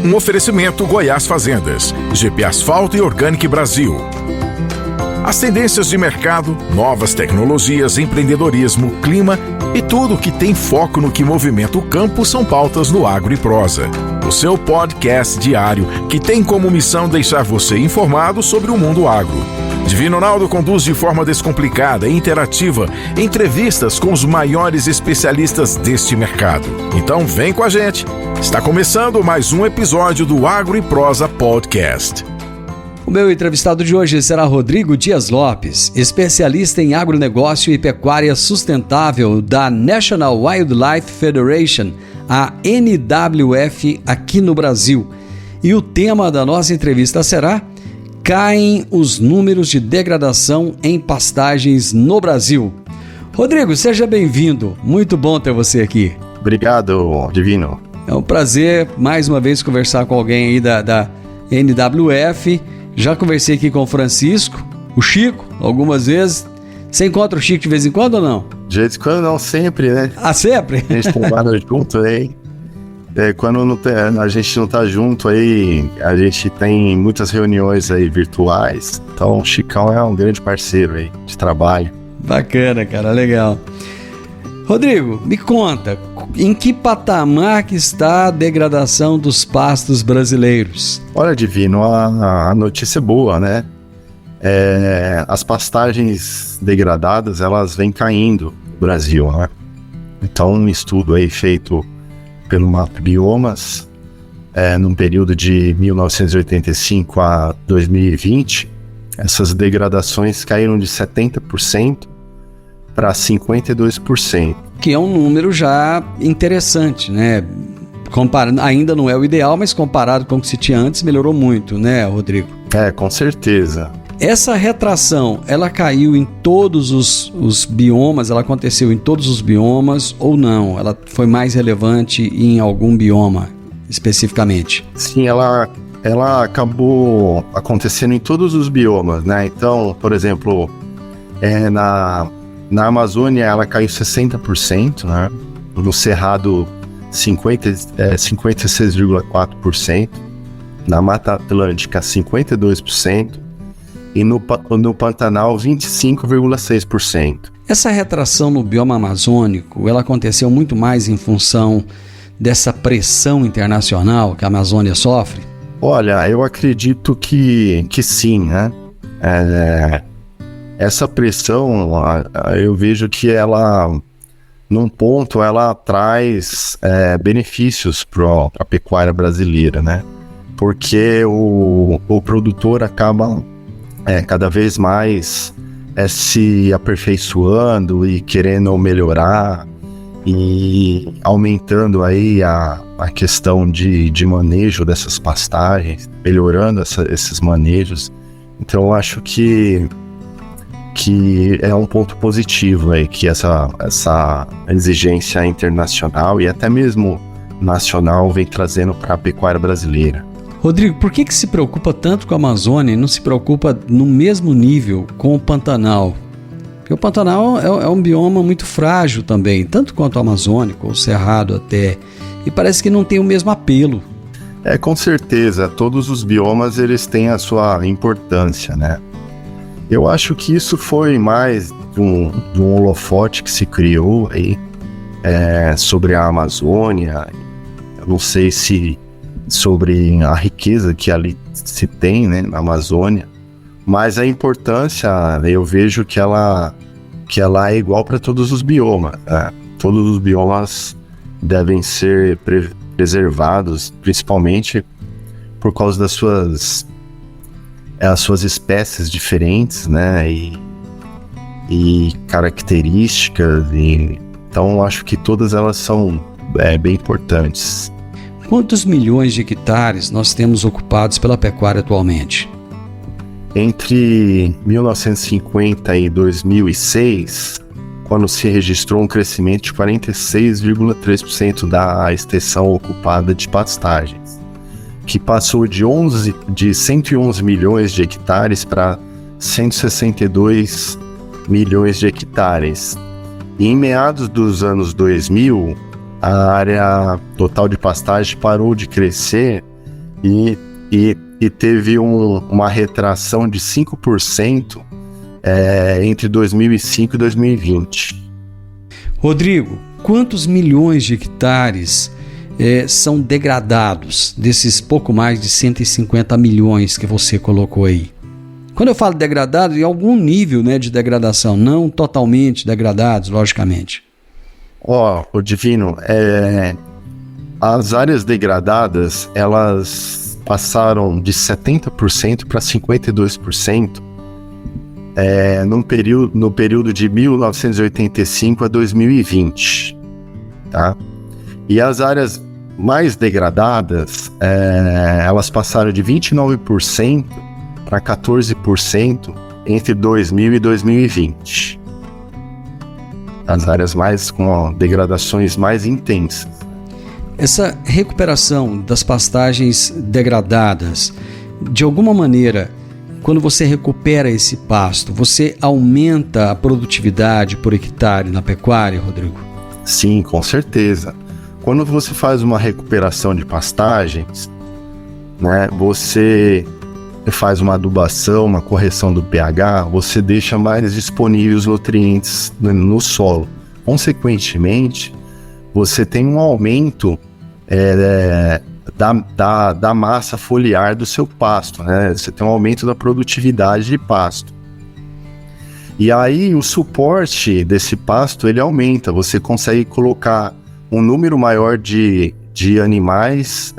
Um oferecimento Goiás Fazendas, GP Asfalto e Organic Brasil. As tendências de mercado, novas tecnologias, empreendedorismo, clima e tudo que tem foco no que movimenta o campo são pautas no Agro e Prosa. O seu podcast diário que tem como missão deixar você informado sobre o mundo agro. Divino Ronaldo conduz de forma descomplicada e interativa entrevistas com os maiores especialistas deste mercado. Então vem com a gente. Está começando mais um episódio do Agro e Prosa Podcast. O meu entrevistado de hoje será Rodrigo Dias Lopes, especialista em agronegócio e pecuária sustentável da National Wildlife Federation, a NWF, aqui no Brasil. E o tema da nossa entrevista será: caem os números de degradação em pastagens no Brasil. Rodrigo, seja bem-vindo. Muito bom ter você aqui. Obrigado, Divino. É um prazer, mais uma vez, conversar com alguém aí da NWF. Já conversei aqui com o Francisco, o Chico, algumas vezes. Você encontra o Chico de vez em quando ou não? De vez em quando não, sempre, né? Ah, sempre? A gente trabalha junto aí. Quando a gente não tá junto aí, a gente tem muitas reuniões aí virtuais. Então o Chicão é um grande parceiro aí de trabalho. Bacana, cara, legal. Rodrigo, me conta, em que patamar que está a degradação dos pastos brasileiros? Olha, Divino, a notícia é boa, né? As pastagens degradadas, elas vêm caindo no Brasil, né? Então, um estudo aí feito pelo Map Biomas, num período de 1985 a 2020, essas degradações caíram de 70% para 52%. Que é um número já interessante, né? Ainda não é o ideal, mas comparado com o que se tinha antes, melhorou muito, né, Rodrigo? Com certeza. Essa retração, ela caiu em todos os biomas, ela aconteceu em todos os biomas ou não? Ela foi mais relevante em algum bioma especificamente? Sim, ela acabou acontecendo em todos os biomas, né? Então, por exemplo, na Amazônia ela caiu 60%, né? No Cerrado 56,4%, na Mata Atlântica 52%, e no Pantanal 25,6%. Essa retração no bioma amazônico, ela aconteceu muito mais em função dessa pressão internacional que a Amazônia sofre? Olha, eu acredito que sim, né? Essa pressão, eu vejo que ela, num ponto, ela traz benefícios para a pecuária brasileira, né? Porque o produtor acaba cada vez mais se aperfeiçoando e querendo melhorar e aumentando aí a questão de manejo dessas pastagens, melhorando esses manejos. Então eu acho que é um ponto positivo aí, que essa exigência internacional e até mesmo nacional vem trazendo para a pecuária brasileira. Rodrigo, por que se preocupa tanto com a Amazônia e não se preocupa no mesmo nível com o Pantanal? Porque o Pantanal é um bioma muito frágil também, tanto quanto o amazônico, o cerrado até, e parece que não tem o mesmo apelo. Com certeza, todos os biomas eles têm a sua importância, né? Eu acho que isso foi mais de um holofote que se criou aí sobre a Amazônia. Eu não sei se sobre a riqueza que ali se tem, né, na Amazônia, mas a importância, eu vejo que ela é igual para todos os biomas, né? Todos os biomas devem ser preservados, principalmente por causa das suas espécies diferentes, né, e características, então acho que todas elas são bem importantes. Quantos milhões de hectares nós temos ocupados pela pecuária atualmente? Entre 1950 e 2006, quando se registrou um crescimento de 46,3% da extensão ocupada de pastagens, que passou de 111 milhões de hectares para 162 milhões de hectares. E em meados dos anos 2000, a área total de pastagem parou de crescer e teve uma retração de 5% entre 2005 e 2020. Rodrigo, quantos milhões de hectares são degradados desses pouco mais de 150 milhões que você colocou aí? Quando eu falo degradado, em algum nível, né, de degradação, não totalmente degradados, logicamente. O Divino, as áreas degradadas, elas passaram de 70% para 52% no período de 1985 a 2020, tá? E as áreas mais degradadas, elas passaram de 29% para 14% entre 2000 e 2020. As áreas com degradações mais intensas. Essa recuperação das pastagens degradadas, de alguma maneira, quando você recupera esse pasto, você aumenta a produtividade por hectare na pecuária, Rodrigo? Sim, com certeza. Quando você faz uma recuperação de pastagens, né, você faz uma adubação, uma correção do pH, você deixa mais disponíveis os nutrientes no solo. Consequentemente, você tem um aumento da massa foliar do seu pasto, né? Você tem um aumento da produtividade de pasto. E aí o suporte desse pasto ele aumenta, você consegue colocar um número maior de animais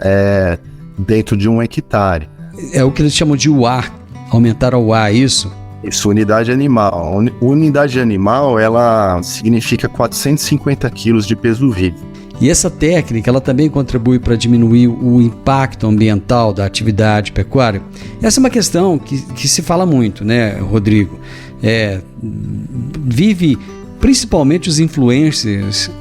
dentro de 1 hectare. É o que eles chamam de UA, aumentar o UA, isso? Isso, unidade animal. Unidade animal, ela significa 450 quilos de peso vivo. E essa técnica, ela também contribui para diminuir o impacto ambiental da atividade pecuária? Essa é uma questão que se fala muito, né, Rodrigo? Vive principalmente os influencers,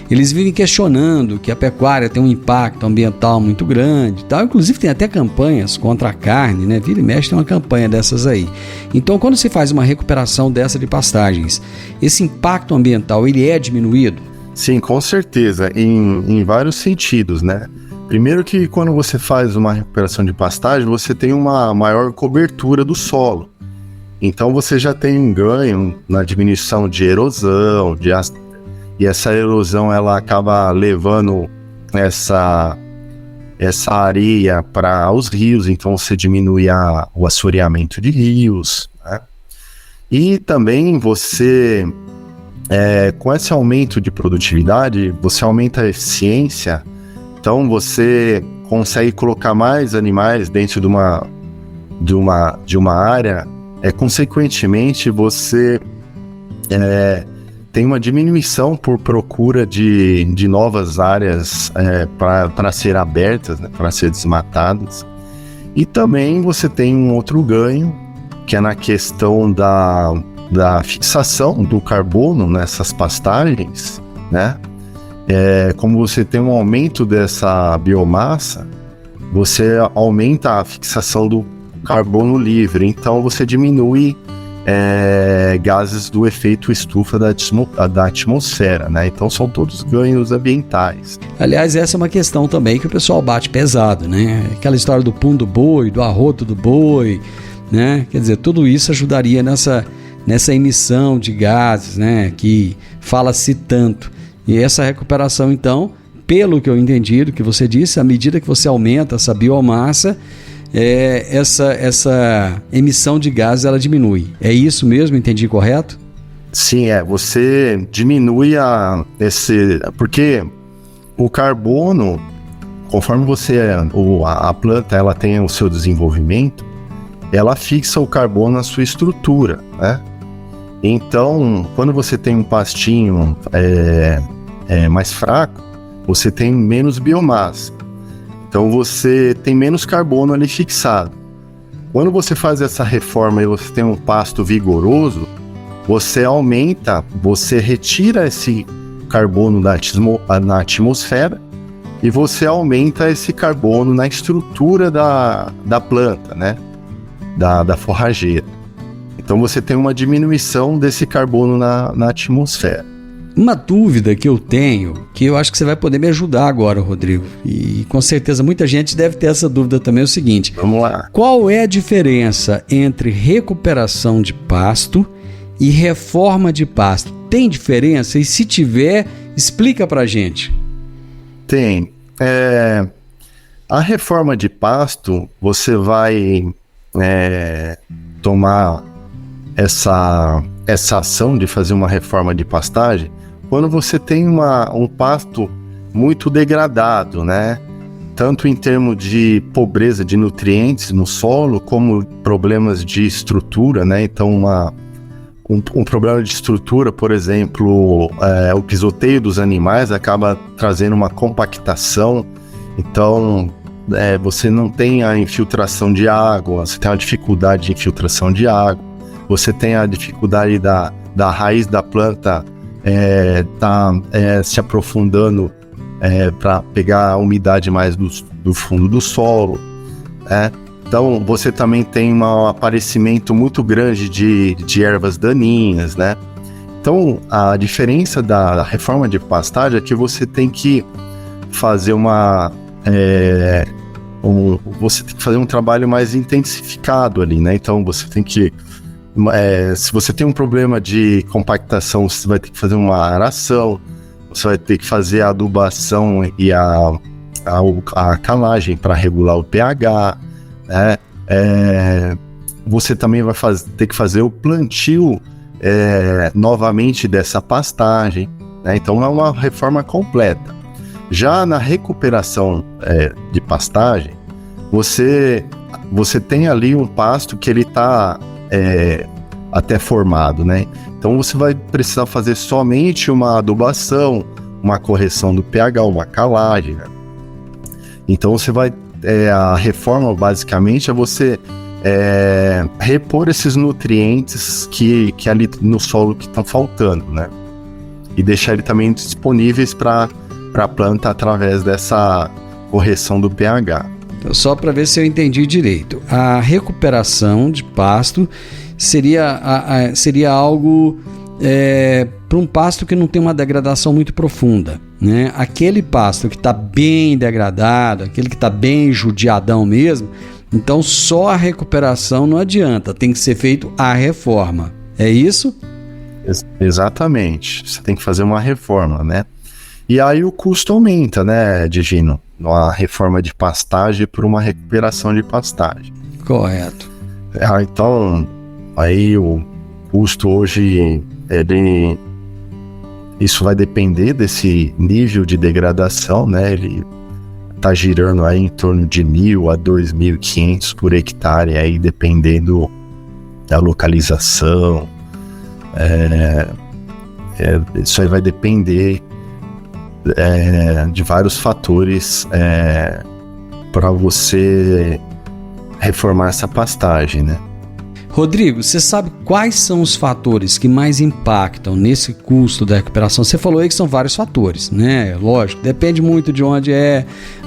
eles vivem questionando que a pecuária tem um impacto ambiental muito grande, tal. Inclusive tem até campanhas contra a carne, né? Vira e mexe tem uma campanha dessas aí. Então, quando se faz uma recuperação dessa de pastagens, esse impacto ambiental, ele é diminuído? Sim, com certeza, em vários sentidos, né? Primeiro que quando você faz uma recuperação de pastagem, você tem uma maior cobertura do solo. Então você já tem um ganho na diminuição de erosão, e essa erosão ela acaba levando essa areia para os rios, então você diminui o assoreamento de rios, né? E também você, com esse aumento de produtividade, você aumenta a eficiência, então você consegue colocar mais animais dentro de uma área. Consequentemente, você tem uma diminuição por procura de novas áreas para ser abertas, né, para ser desmatadas. E também você tem um outro ganho, que é na questão da fixação do carbono nessas pastagens, né? Como você tem um aumento dessa biomassa, você aumenta a fixação do carbono livre, então você diminui gases do efeito estufa da atmosfera, né? Então são todos ganhos ambientais. Aliás, essa é uma questão também que o pessoal bate pesado, né? Aquela história do pum do boi, do arroto do boi, né? Quer dizer, tudo isso ajudaria nessa emissão de gases, né? Que fala-se tanto. E essa recuperação, então, pelo que eu entendi do que você disse, à medida que você aumenta essa biomassa, essa emissão de gases ela diminui. É isso mesmo? Entendi correto? Sim, você diminui porque o carbono, conforme a planta ela tem o seu desenvolvimento, ela fixa o carbono na sua estrutura, né? Então, quando você tem um pastinho mais fraco, você tem menos biomassa. Então você tem menos carbono ali fixado. Quando você faz essa reforma e você tem um pasto vigoroso, você retira esse carbono na atmosfera e você aumenta esse carbono na estrutura da planta, né? Da forrageira. Então você tem uma diminuição desse carbono na atmosfera. Uma dúvida que eu tenho, que eu acho que você vai poder me ajudar agora, Rodrigo, e com certeza muita gente deve ter essa dúvida também, é o seguinte: vamos lá. Qual é a diferença entre recuperação de pasto e reforma de pasto? Tem diferença? E se tiver, explica pra gente. Tem. A reforma de pasto, você vai tomar essa ação de fazer uma reforma de pastagem quando você tem um pasto muito degradado, né? Tanto em termos de pobreza de nutrientes no solo, como problemas de estrutura, né? Então, um problema de estrutura, por exemplo, o pisoteio dos animais acaba trazendo uma compactação. Então, você não tem a infiltração de água, você tem uma dificuldade de infiltração de água, você tem a dificuldade da raiz da planta se aprofundando para pegar a umidade mais do fundo do solo, né? Então, você também tem um aparecimento muito grande de ervas daninhas, né? Então, a diferença da reforma de pastagem é que você tem que fazer um trabalho mais intensificado ali, né? Então, você tem que... se você tem um problema de compactação, você vai ter que fazer uma aração, você vai ter que fazer a adubação e a calagem para regular o pH, né? Você também vai ter que fazer o plantio novamente dessa pastagem, né? Então é uma reforma completa. Já na recuperação de pastagem, você tem ali um pasto que ele está até formado, né? Então você vai precisar fazer somente uma adubação, uma correção do pH, uma calagem, né? Então você vai... a reforma basicamente é você repor esses nutrientes que ali no solo que estão faltando, né? E deixar ele também disponíveis para a planta através dessa correção do pH. Então, só para ver se eu entendi direito, a recuperação de pasto seria algo para um pasto que não tem uma degradação muito profunda, né? Aquele pasto que está bem degradado, aquele que está bem judiadão mesmo, então só a recuperação não adianta, tem que ser feito a reforma. É isso? Exatamente. Você tem que fazer uma reforma, né? E aí o custo aumenta, né, Divino? Uma reforma de pastagem por uma recuperação de pastagem. Correto. Então, aí o custo hoje isso vai depender desse nível de degradação, né? Ele está girando aí em torno de 1.000 a 2.500 por hectare, aí dependendo da localização. Isso aí vai depender de vários fatores para você reformar essa pastagem, né? Rodrigo, você sabe quais são os fatores que mais impactam nesse custo da recuperação? Você falou aí que são vários fatores, né? Lógico, depende muito de onde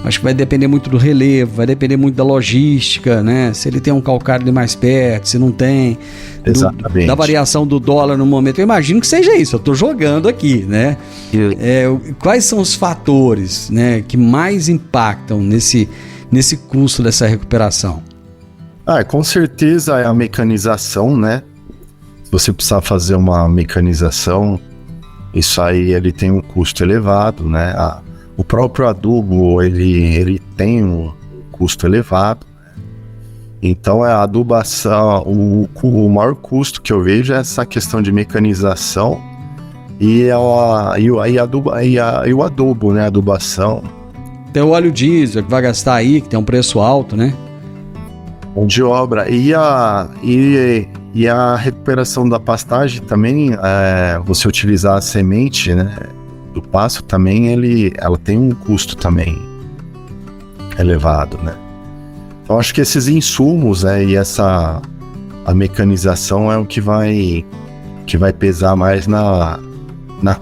acho que vai depender muito do relevo, vai depender muito da logística, né? Se ele tem um calcário ali mais perto, se não tem. Exatamente. Da variação do dólar no momento. Eu imagino que seja isso, eu estou jogando aqui, né? Quais são os fatores, né, que mais impactam nesse custo dessa recuperação? Com certeza é a mecanização, né? Se você precisar fazer uma mecanização, isso aí ele tem um custo elevado, né? O próprio adubo, ele tem um custo elevado. Então a adubação, o maior custo que eu vejo é essa questão de mecanização e o adubo, né? A adubação. Tem o óleo diesel que vai gastar aí, que tem um preço alto, né? De obra. E a recuperação da pastagem também, você utilizar a semente, né, do pasto também, ela tem um custo também elevado, né? Então acho que esses insumos, e a mecanização é o que vai pesar mais na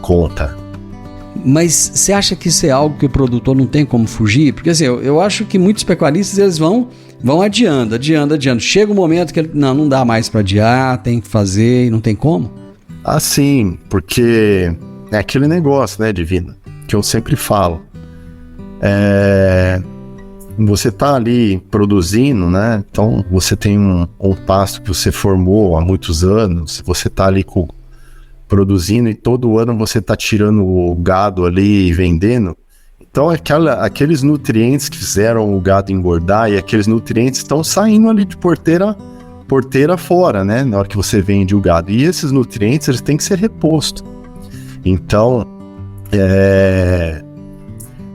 conta. Mas você acha que isso é algo que o produtor não tem como fugir? Porque assim, eu acho que muitos pecuaristas eles vão adiando. Chega um momento que não dá mais para adiar, tem que fazer e não tem como? Sim, porque é aquele negócio, né, Divina, que eu sempre falo. Você tá ali produzindo, né? Então você tem um pasto que você formou há muitos anos, você tá ali produzindo e todo ano você tá tirando o gado ali e vendendo. Então aqueles nutrientes que fizeram o gado engordar e aqueles nutrientes estão saindo ali de porteira fora, né? Na hora que você vende o gado. E esses nutrientes, eles têm que ser repostos. Então,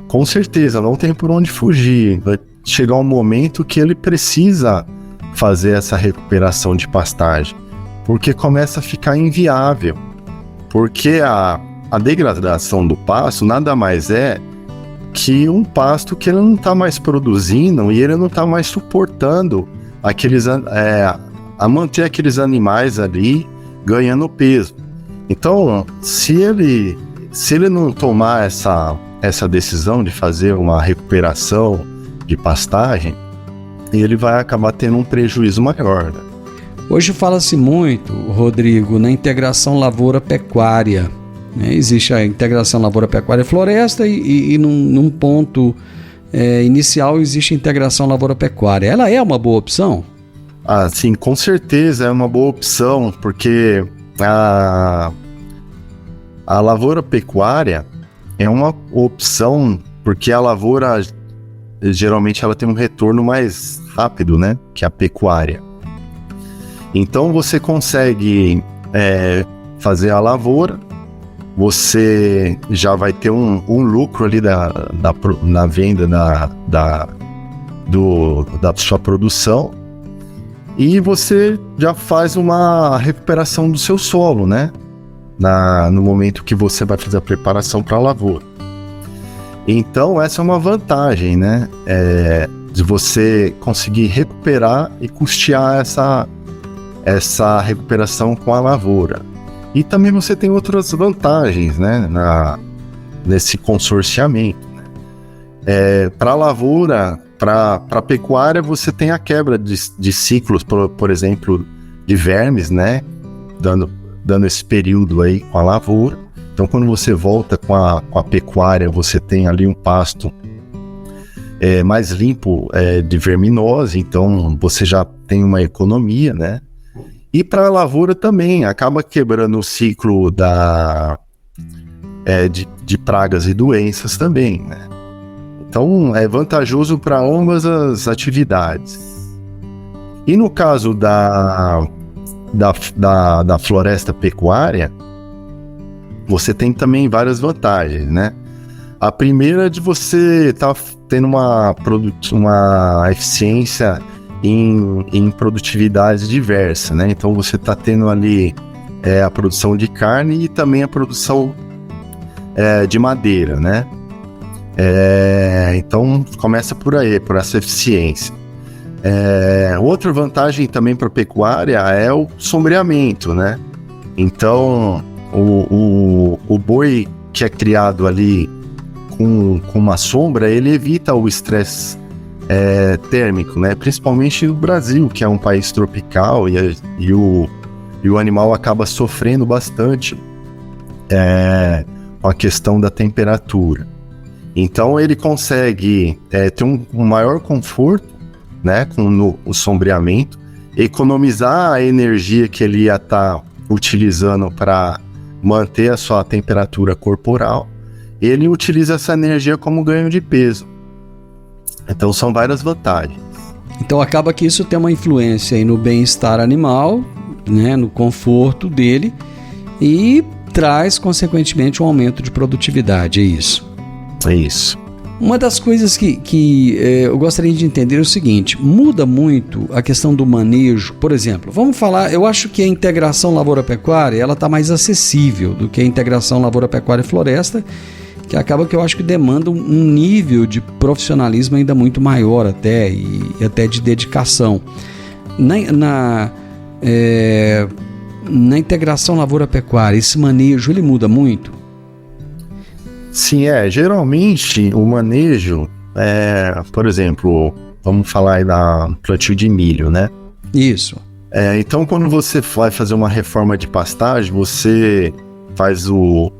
com certeza, não tem por onde fugir. Vai chegar um momento que ele precisa fazer essa recuperação de pastagem, porque começa a ficar inviável. Porque a degradação do pasto nada mais é que um pasto que ele não está mais produzindo e ele não está mais suportando a manter aqueles animais ali ganhando peso. Então, se ele não tomar essa decisão de fazer uma recuperação de pastagem, ele vai acabar tendo um prejuízo maior, né? Hoje fala-se muito, Rodrigo, na integração lavoura-pecuária, né? Existe a integração lavoura-pecuária-floresta e num ponto inicial existe a integração lavoura-pecuária. Ela é uma boa opção? Ah, sim, com certeza é uma boa opção, porque a lavoura-pecuária é uma opção, porque a lavoura geralmente ela tem um retorno mais rápido, né, que a pecuária. Então você consegue fazer a lavoura, você já vai ter um lucro ali na venda da sua produção, e você já faz uma recuperação do seu solo, né? No momento que você vai fazer a preparação para a lavoura. Então essa é uma vantagem, né? De você conseguir recuperar e custear essa recuperação com a lavoura. E também você tem outras vantagens, né? Nesse consorciamento, né? Para a lavoura, para a pecuária, você tem a quebra de ciclos, por exemplo, de vermes, né? Dando esse período aí com a lavoura. Então, quando você volta com a pecuária, você tem ali um pasto mais limpo de verminose, então você já tem uma economia, né? E para a lavoura também, acaba quebrando o ciclo de pragas e doenças também, né? Então, é vantajoso para ambas as atividades. E no caso da floresta pecuária, você tem também várias vantagens, né? A primeira é de você estar tendo uma eficiência em produtividades diversas, né? Então você está tendo ali a produção de carne e também a produção de madeira, né? Então começa por aí, por essa eficiência. Outra vantagem também para a pecuária é o sombreamento, né? Então o boi que é criado ali com uma sombra, ele evita o estresse térmico, né? Principalmente no Brasil, que é um país tropical e o animal acaba sofrendo bastante com a questão da temperatura. Então ele consegue ter um maior conforto, né, com o sombreamento, economizar a energia que ele ia estar utilizando para manter a sua temperatura corporal. Ele utiliza essa energia como ganho de peso. Então são várias vantagens. Então acaba que isso tem uma influência aí no bem-estar animal, né, no conforto dele, e traz consequentemente um aumento de produtividade, é isso? É isso. Uma das coisas que eu gostaria de entender é o seguinte: muda muito a questão do manejo. Por exemplo, vamos falar, eu acho que a integração lavoura-pecuária ela está mais acessível do que a integração lavoura-pecuária-floresta, que acaba que eu acho que demanda um nível de profissionalismo ainda muito maior até, e até de dedicação. Na integração lavoura-pecuária, esse manejo ele muda muito? Sim, geralmente o manejo, por exemplo, vamos falar aí da plantio de milho, né? Isso. Então, quando você vai fazer uma reforma de pastagem, você faz o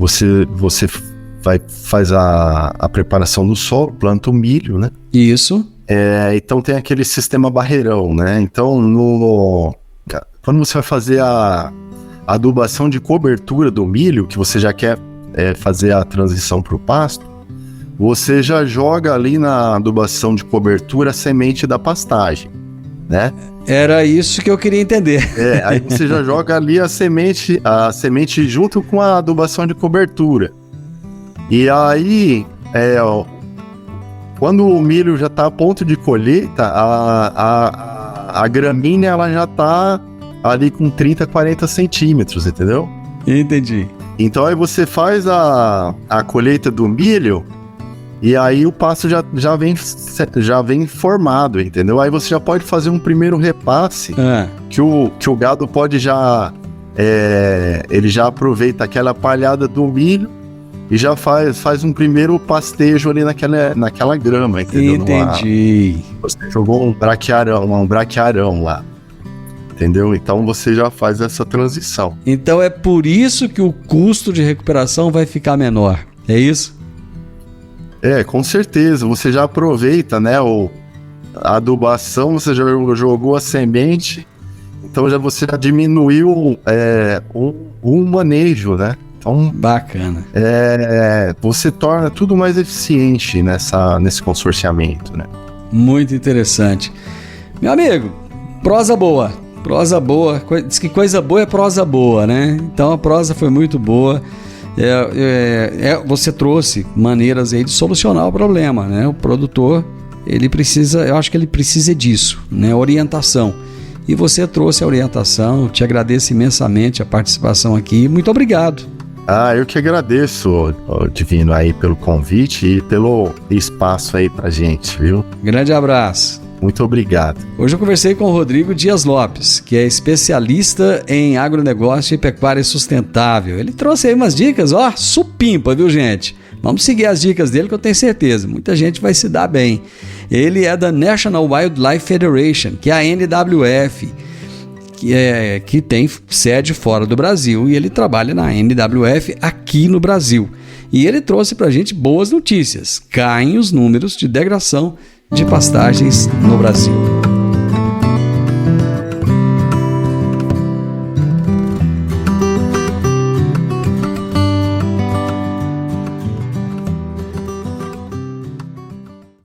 você faz a preparação do solo, planta o milho, né? Isso. Então tem aquele sistema barreirão, né? Então, quando você vai fazer a adubação de cobertura do milho, que você já quer fazer a transição para o pasto, você já joga ali na adubação de cobertura a semente da pastagem, né? Era isso que eu queria entender. Aí você já joga ali a semente junto com a adubação de cobertura. E aí, quando o milho já está a ponto de colheita, a gramínea ela já está ali com 30, 40 centímetros, entendeu? Entendi. Então aí você faz a colheita do milho e aí o pasto já vem formado, entendeu? Aí você já pode fazer um primeiro repasse que o gado pode ele já aproveita aquela palhada do milho e já faz um primeiro pastejo ali naquela grama, entendeu? Entendi. Você jogou um braquiarão lá, entendeu? Então você já faz essa transição. Então é por isso que o custo de recuperação vai ficar menor, é isso? Com certeza. Você já aproveita, né? A adubação, você já jogou a semente, então você já diminuiu o manejo, né? Então, bacana. Você torna tudo mais eficiente nesse consorciamento, né? Muito interessante. Meu amigo, prosa boa. Diz que coisa boa é prosa boa, né? Então a prosa foi muito boa. Você trouxe maneiras aí de solucionar o problema, né? O produtor, eu acho que ele precisa disso, né? Orientação. E você trouxe a orientação, te agradeço imensamente a participação aqui. Muito obrigado. Eu que agradeço, Divino, aí pelo convite e pelo espaço aí pra gente, viu? Grande abraço. Muito obrigado. Hoje eu conversei com o Rodrigo Dias Lopes, que é especialista em agronegócio e pecuária sustentável. Ele trouxe aí umas dicas, supimpa, viu, gente? Vamos seguir as dicas dele que eu tenho certeza, muita gente vai se dar bem. Ele é da National Wildlife Federation, que é a NWF, que tem sede fora do Brasil, e ele trabalha na NWF aqui no Brasil. E ele trouxe pra gente boas notícias. Caem os números de degradação de pastagens no Brasil.